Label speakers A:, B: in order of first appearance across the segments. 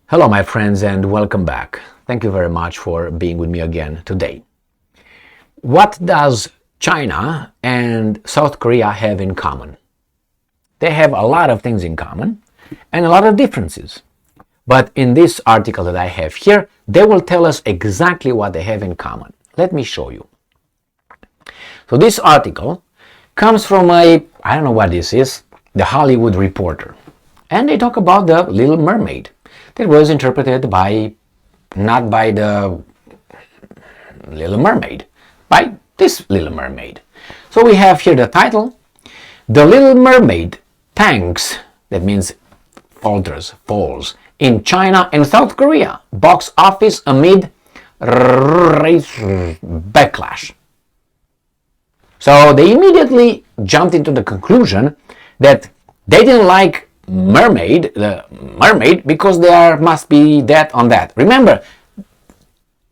A: Hello, my friends, and welcome back. Thank you very much for being with me again today. What does China and South Korea have in common? They have a lot of things in common and a lot of differences. But in this article that I have here, they will tell us exactly what they have in common. Let me show you. So this article comes from I don't know what this is, The Hollywood Reporter. And they talk about the Little Mermaid that was interpreted not by the Little Mermaid, by this Little Mermaid. So we have here the title, The Little Mermaid Tanks, that means falls, in China and South Korea, box office amid backlash. So they immediately jumped into the conclusion that they didn't like the mermaid because there must be that on that. Remember,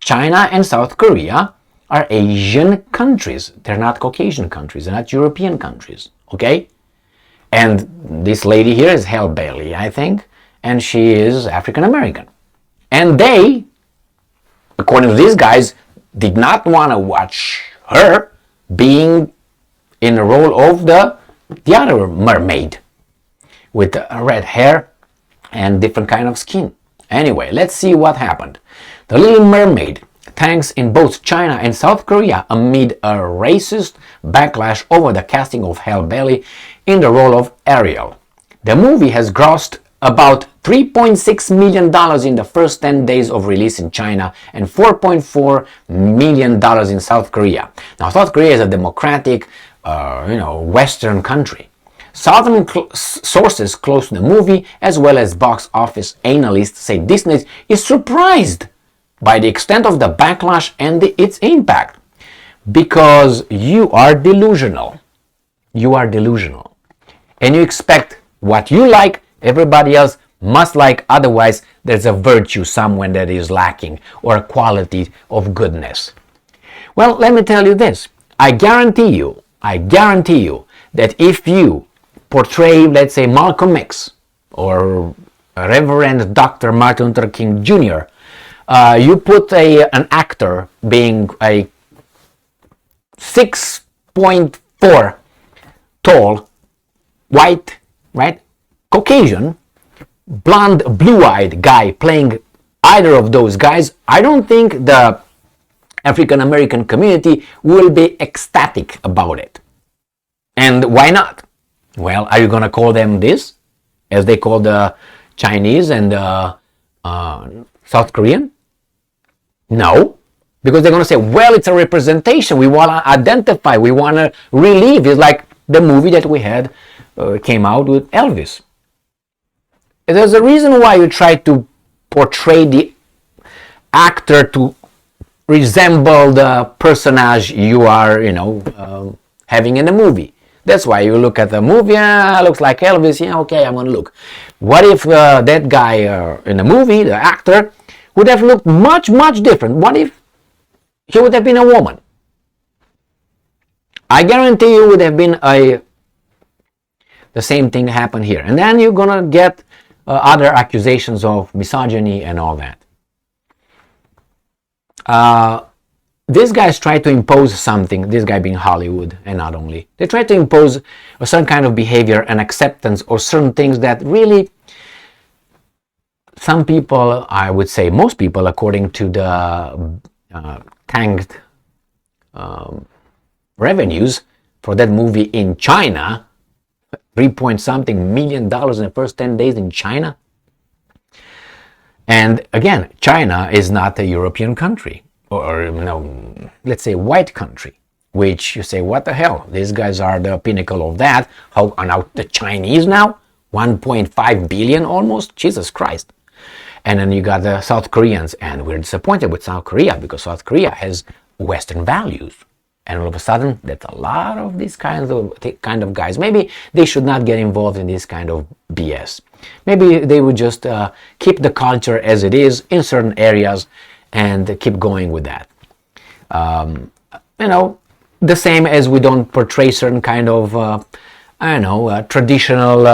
A: China and South Korea are Asian countries. They're not Caucasian countries. They're not European countries. Okay? And this lady here is Halle Bailey, I think, and she is African American. And they, according to these guys, did not want to watch her being in the role of the other mermaid with red hair and different kind of skin. Anyway, let's see what happened. The Little Mermaid tanks in both China and South Korea amid a racist backlash over the casting of Halle Bailey in the role of Ariel. The movie has grossed about $3.6 million in the first 10 days of release in China and $4.4 million in South Korea. Now, South Korea is a democratic, Western country. Southern sources close to the movie, as well as box office analysts, say Disney is surprised by the extent of the backlash and its impact. Because you are delusional. You are delusional. And you expect what you like, everybody else must like, otherwise there's a virtue somewhere that is lacking or a quality of goodness. Well, let me tell you this. I guarantee you that if you portray, let's say, Malcolm X or Reverend Dr. Martin Luther King Jr., you put an actor being a 6.4 tall, white, right, Caucasian, blonde, blue-eyed guy playing either of those guys, I don't think the African American community will be ecstatic about it. And why not? Well, are you going to call them this, as they call the Chinese and the South Korean? No, because they're going to say, well, it's a representation. We want to identify. We want to relive. It's like the movie that we had came out with Elvis. There's a reason why you try to portray the actor to resemble the personage you are, having in the movie. That's why you look at the movie, looks like Elvis, okay, I'm going to look. What if that guy in the movie, the actor, would have looked much, much different? What if he would have been a woman? I guarantee you would have been the same thing happened here. And then you're going to get other accusations of misogyny and all that. These guys try to impose something, this guy being Hollywood, and not only. They try to impose a certain kind of behavior and acceptance or certain things that really, some people, I would say most people, according to the tanked revenues for that movie in China, 3-point-something million dollars in the first 10 days in China. And again, China is not a European country. Or let's say white country, which you say, what the hell? These guys are the pinnacle of that. How are now the Chinese now? 1.5 billion almost? Jesus Christ. And then you got the South Koreans, and we're disappointed with South Korea because South Korea has Western values. And all of a sudden, that's a lot of these kind of guys. Maybe they should not get involved in this kind of BS. Maybe they would just keep the culture as it is in certain areas and keep going with that. The same as we don't portray certain kind of, traditional,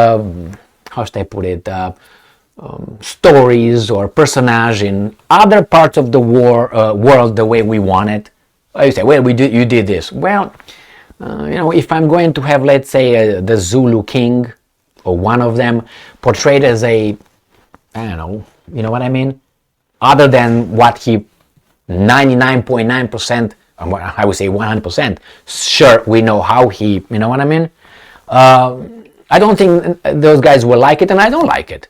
A: how should I put it, stories or personage in other parts of the world the way we want it. You say, well, you did this. Well, if I'm going to have, let's say, the Zulu king or one of them portrayed as I don't know, you know what I mean? Other than what he 99.9%, I would say 100%, sure, we know how he, you know what I mean? I don't think those guys will like it, and I don't like it.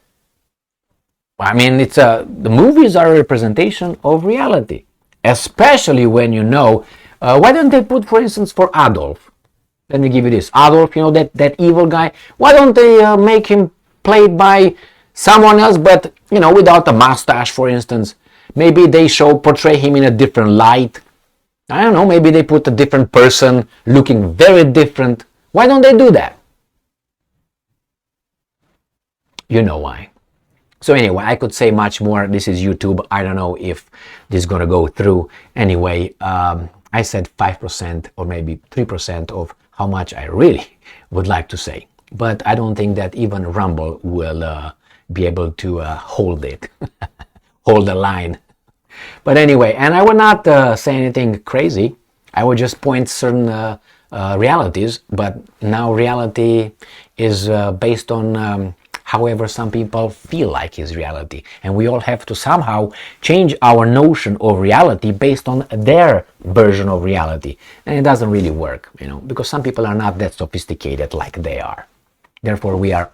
A: I mean, the movies are a representation of reality, especially when why don't they put, for instance, for Adolf? Let me give you this. Adolf, that evil guy. Why don't they make him played by someone else, but, without a mustache, for instance? Maybe they portray him in a different light. I don't know, maybe they put a different person looking very different. Why don't they do that? You know why. So anyway, I could say much more. This is YouTube. I don't know if this is going to go through. Anyway, I said 5% or maybe 3% of how much I really would like to say. But I don't think that even Rumble will be able to hold it, hold the line. But anyway, and I will not say anything crazy. I will just point certain realities. But now reality is based on however some people feel like is reality. And we all have to somehow change our notion of reality based on their version of reality. And it doesn't really work, because some people are not that sophisticated like they are. Therefore, we are.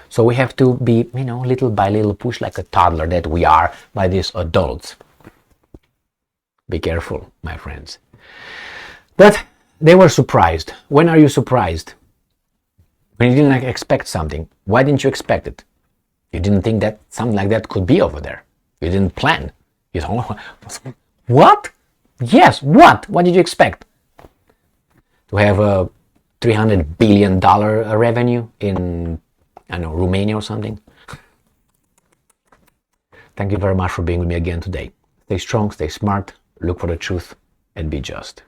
A: So we have to be, little by little push like a toddler that we are by these adults. Be careful, my friends. But they were surprised. When are you surprised? When you didn't expect something. Why didn't you expect it? You didn't think that something like that could be over there. You didn't plan. You thought, what? Yes, what? What did you expect? To have a $300 billion revenue in, Romania or something? Thank you very much for being with me again today. Stay strong, stay smart, look for the truth, and be just.